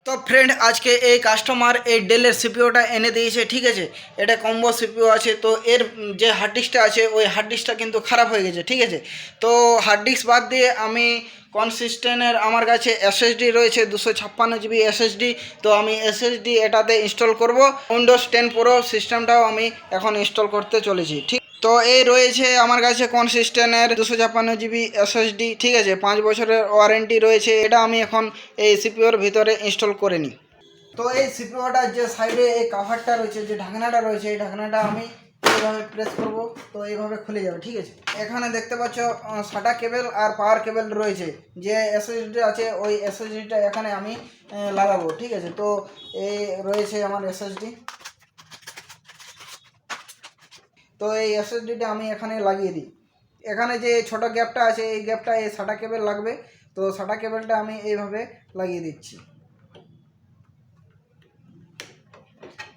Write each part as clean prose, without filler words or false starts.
তো ফ্রেন্ড আজকে এই কাস্টমার এই ডেলের সিপিওটা এনে দিয়েছে, ঠিক আছে। এটা কম্বো সিপিও আছে। তো এর যে হার্ড ডিস্কটা আছে ওই হার্ড ডিস্কটা কিন্তু খারাপ হয়ে গেছে, ঠিক আছে। তো হার্ড ডিস্ক বাদ দিয়ে আমি কনসিস্টেন্টের আমার কাছে এসএসডি রয়েছে 256 জিবি এসএসডি। তো আমি এসএসডি এটাতে ইনস্টল করব। উইন্ডোজ 10 প্রো সিস্টেমটাও আমি এখন ইনস্টল করতে চলেছি, ঠিক। তো এই রয়েছে আমার কাছে কনসিস্টেন্টের 256 জিবি এসএসডি, ঠিক আছে। 5 বছরের ওয়ারেন্টি রয়েছে। এটা আমি এখন এই সিপিওর ভিতরে ইনস্টল করে নিই। তো এই সিপিওটার যে সাইডে এই কাভারটা রয়েছে, যে ঢাকনাটা রয়েছে, এই ঢাকনাটা আমি এইভাবে প্রেস করব, তো এইভাবে খুলে যাবে, ঠিক আছে। এখানে দেখতে পাচ্ছ সাদা কেবল আর পাওয়ার কেবল রয়েছে। যে এসএসডি আছে ওই এসএসডিটা এখানে আমি লাগাবো, ঠিক আছে। তো এই রয়েছে আমার এসএসডি। তো এই এসএসডিটা আমি এখানে লাগিয়ে দিই। এখানে যে ছোট গ্যাপটা আছে এই গ্যাপটা এই সাদা কেবল লাগবে। তো সাদা কেবলটা আমি এইভাবে লাগিয়ে দিচ্ছি।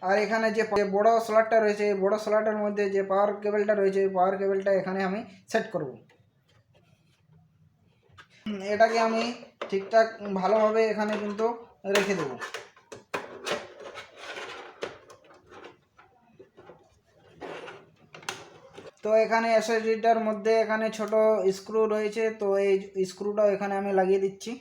আর এখানে যে বড় স্লটটা রয়েছে এই বড় স্লটের মধ্যে যে পাওয়ার কেবলটা রয়েছে এই পাওয়ার কেবলটা এখানে আমি সেট করব। এটাকে আমি ঠিকঠাক ভালোভাবে এখানে কিন্তু রেখে দেব। তো এখানে এসএসডিটার মধ্যে এখানে ছোট স্ক্রু রয়েছে, তো এই স্ক্রুটাও এখানে আমি লাগিয়ে দিচ্ছি।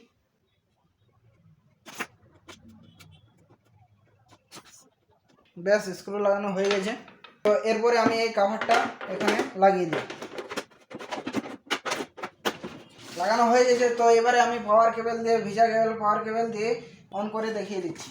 ব্যাস স্ক্রু লাগানো হয়ে গেছে। তো এরপরে আমি এই কাভারটা এখানে লাগিয়ে দিই। লাগানো হয়ে গেছে। তো এবারে আমি পাওয়ার কেবল দিয়ে ভিজা কেবল পাওয়ার কেবল দিয়ে অন করে দেখিয়ে দিচ্ছি।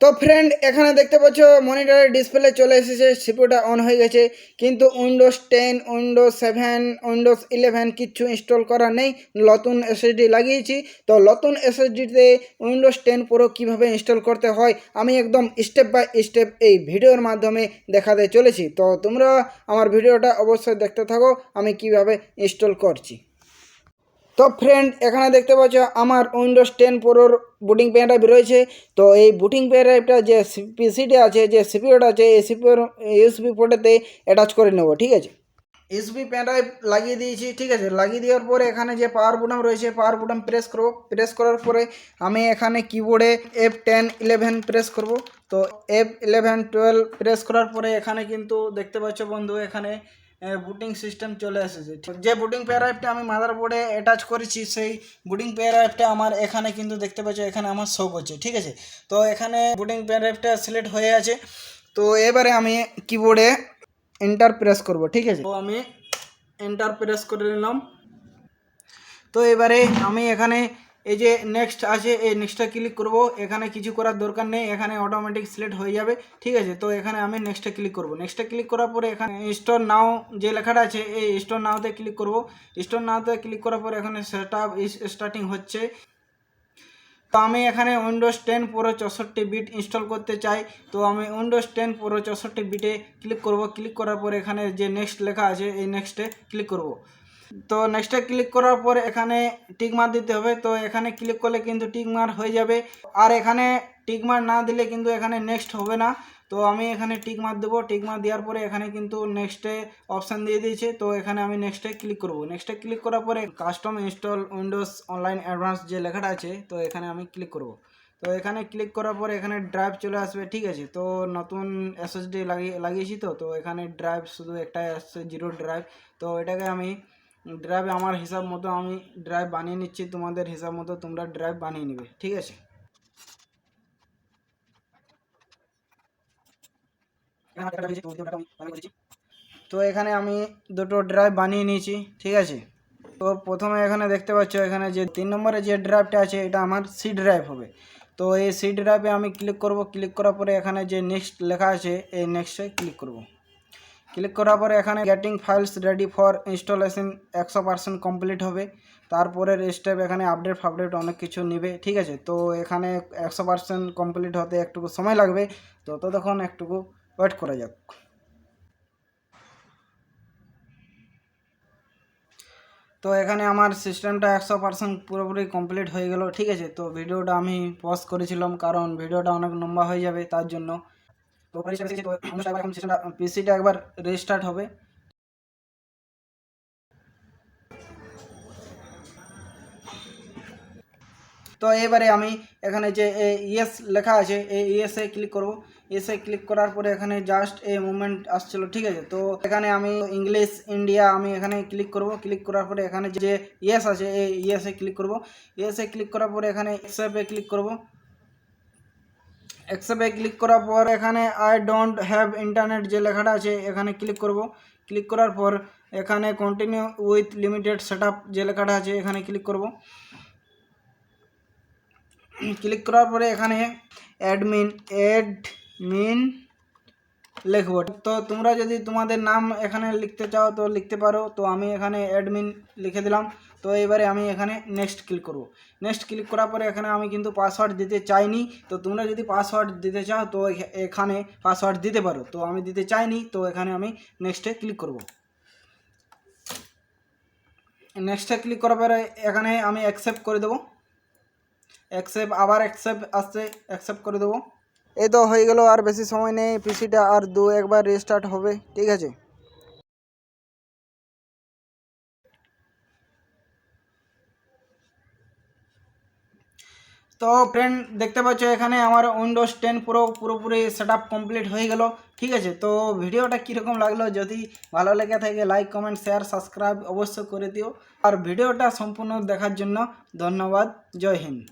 তো ফ্রেন্ড এখানে দেখতে পাচ্ছ মনিটরের ডিসপ্লে চলে এসেছে, সিপিইউটা অন হয়ে গেছে। কিন্তু উইন্ডোজ 10 উইন্ডোজ 7 উইন্ডোজ 11 কিচ্ছু ইনস্টল করা নেই। নতুন এসএসডি লাগিয়েছি। তো নতুন এসএসডিতে উইন্ডোজ 10 প্রো কীভাবে ইনস্টল করতে হয় আমি একদম স্টেপ বাই স্টেপ এই ভিডিওর মাধ্যমে দেখাতে চলেছি। তো তোমরা আমার ভিডিওটা অবশ্যই দেখতে থাকো আমি কিভাবে ইনস্টল করছি। তো ফ্রেন্ড এখানে দেখতে পাচ্ছ আমার উইন্ডোজ 10 প্রোর বুটিং পেন ড্রাইভ রয়েছে। তো এই বুটিং পেন ড্রাইভটা যে পিসিটি আছে যে সিপিইউটা আছে এই সিপিইউর ইউএসবি পোর্টেতে অ্যাটাচ করে নেব, ঠিক আছে। ইউএসবি পেন ড্রাইভ লাগিয়ে দিয়েছি, ঠিক আছে। লাগিয়ে দেওয়ার পরে এখানে যে পাওয়ার বুটাম রয়েছে পাওয়ার বুটাম প্রেস করব। প্রেস করার পরে আমি এখানে কিবোর্ডে F10 11 প্রেস করব। তো F11 12 প্রেস করার পরে এখানে কিন্তু দেখতে পাচ্ছ বন্ধু এখানে বুটিং সিস্টেম চলে এসেছে। যে বুটিং প্যারাইভটা আমি মাদারবোর্ডে অ্যাটাচ করেছি সেই বুটিং প্যারাইভটা আমার এখানে কিন্তু দেখতে পাচ্ছ এখানে আমার শো করছে, ঠিক আছে। তো এখানে বুটিং প্যারাইভটা সিলেক্ট হয়ে আছে। তো এবারে আমি কিবোর্ডে এন্টার প্রেস করব, ঠিক আছে। তো আমি এন্টার প্রেস করে নিলাম। তো এবারে আমি এখানে এই যে নেক্সট আছে এই নেক্সটটা ক্লিক করব। এখানে কিছু করার দরকার নেই, এখানে অটোমেটিক সিলেক্ট হয়ে যাবে, ঠিক আছে। তো এখানে আমি নেক্সটে ক্লিক করব। নেক্সটে ক্লিক করার পরে এখানে স্টোর নাও যে লেখাটা আছে এই স্টোর নাওতে ক্লিক করব। স্টোর নাওতে ক্লিক করার পরে এখানে সেট আপ স্টার্টিং হচ্ছে। তো আমি এখানে উইন্ডোজ 10 প্রো 64 বিট ইনস্টল করতে চাই। তো আমি উইন্ডোজ 10 প্রো 64 বিটে ক্লিক করব। ক্লিক করার পরে এখানে যে নেক্সট লেখা আছে এই নেক্সটে ক্লিক করব। তো নেক্সটে ক্লিক করার পর এখানে টিক মার দিতে হবে। তো এখানে ক্লিক করলে কিন্তু টিক মার হয়ে যাবে। আর এখানে টিক মার না দিলে কিন্তু এখানে নেক্সট হবে না। তো আমি এখানে টিক মার দেবো। টিক মার দেওয়ার পরে এখানে কিন্তু নেক্সটে অপশান দিয়ে দিয়েছে। তো এখানে আমি নেক্সটে ক্লিক করব। নেক্সটে ক্লিক করার পরে custom install Windows online advance যে লেখাটা আছে তো এখানে আমি ক্লিক করব। তো এখানে ক্লিক করার পরে এখানে ড্রাইভ চলে আসবে, ঠিক আছে। তো নতুন এসএসডি লাগিয়েছি। তো এখানে ড্রাইভ শুধু একটাই আসছে 0 ড্রাইভ। তো এটাকে আমি ড্রাইভ আমার হিসাব মতো আমি ড্রাইভ বানিয়ে নিচ্ছি। তোমাদের হিসাব মতো তোমরা ড্রাইভ বানিয়ে নিবে, ঠিক আছে। তো এখানে আমি দুটো ড্রাইভ বানিয়ে নিয়েছি, ঠিক আছে। তো প্রথমে এখানে দেখতে পাচ্ছ এখানে যে 3 নম্বরে যে ড্রাইভটা আছে এটা আমার সি ড্রাইভ হবে। তো এই সি ড্রাইভে আমি ক্লিক করব। ক্লিক করার পরে এখানে যে নেক্সট লেখা আছে এই নেক্সটে ক্লিক করব। ক্লিক করার পরে এখানে getting files ready for installation 100% complete হবে। তারপরের স্টেপ এখানে আপডেট অনেক কিছু নেবে, ঠিক আছে। তো এখানে 100% কমপ্লিট হতে একটুকু সময় লাগবে। তো ততক্ষণ একটুকু ওয়েট করা যাক। তো এখানে আমার সিস্টেমটা 100% পুরোপুরি কমপ্লিট হয়ে গেল, ঠিক আছে। তো ভিডিওটা আমি পজ করেছিলাম কারণ ভিডিওটা অনেক লম্বা হয়ে যাবে তার জন্য। তো এখন সিস্টেমটা পিসিটা একবার রেস্টার্ট হবে। তো এবারে আমি এখানে যে ইয়েস লেখা আছে এই ইয়েসে ক্লিক করব। ইয়েসে ক্লিক করার পরে এখানে জাস্ট এই মুভমেন্ট আসছিল, ঠিক আছে। তো এখানে আমি ইংলিশ ইন্ডিয়া আমি এখানে ক্লিক করব। ক্লিক করার পরে এখানে যে ইয়েস আছে এই ইয়েসে ক্লিক করব। ইয়েসে ক্লিক করার পরে এখানে অ্যাকসেপ্টে ক্লিক করব। অ্যাকসেপ্টে ক্লিক করার পর এখানে আই ডোন্ট হ্যাভ ইন্টারনেট যে লেখাটা আছে এখানে ক্লিক করব। ক্লিক করার পর এখানে কন্টিনিউ উইথ লিমিটেড সেটআপ যে লেখাটা আছে এখানে ক্লিক করব। ক্লিক করার পরে এখানে অ্যাডমিন লিখব। তো তোমরা যদি তোমাদের নাম এখানে লিখতে চাও তো লিখতে পারো। তো আমি এখানে অ্যাডমিন লিখে দিলাম। তো এবারে আমি এখানে নেক্সট ক্লিক করব। নেক্সট ক্লিক করার পরে এখানে আমি কিন্তু পাসওয়ার্ড দিতে চাইনি। তো তোমরা যদি পাসওয়ার্ড দিতে চাও তো এখানে পাসওয়ার্ড দিতে পারো। তো আমি দিতে চাইনি, তো এখানে আমি নেক্সটে ক্লিক করব। নেক্সটে ক্লিক করার পরে এখানে আমি অ্যাকসেপ্ট করে দেবো। অ্যাকসেপ্ট আবার অ্যাকসেপ্ট আসছে, অ্যাকসেপ্ট করে দেবো। এই তো হয়ে গেল, আর বেশি সময় নেই, পিসিটা আর একবার রিস্টার্ট হবে, ঠিক আছে। তো ফ্রেন্ড দেখতে পাচ্ছ এখানে আমার উইন্ডোজ 10 পুরোপুরি সেটআপ কমপ্লিট হয়ে গেল, ঠিক আছে। তো ভিডিওটা কীরকম লাগলো, যদি ভালো লেগে থাকে লাইক কমেন্ট শেয়ার সাবস্ক্রাইব অবশ্যই করে দিও। আর ভিডিওটা সম্পূর্ণ দেখার জন্য ধন্যবাদ। জয় হিন্দ।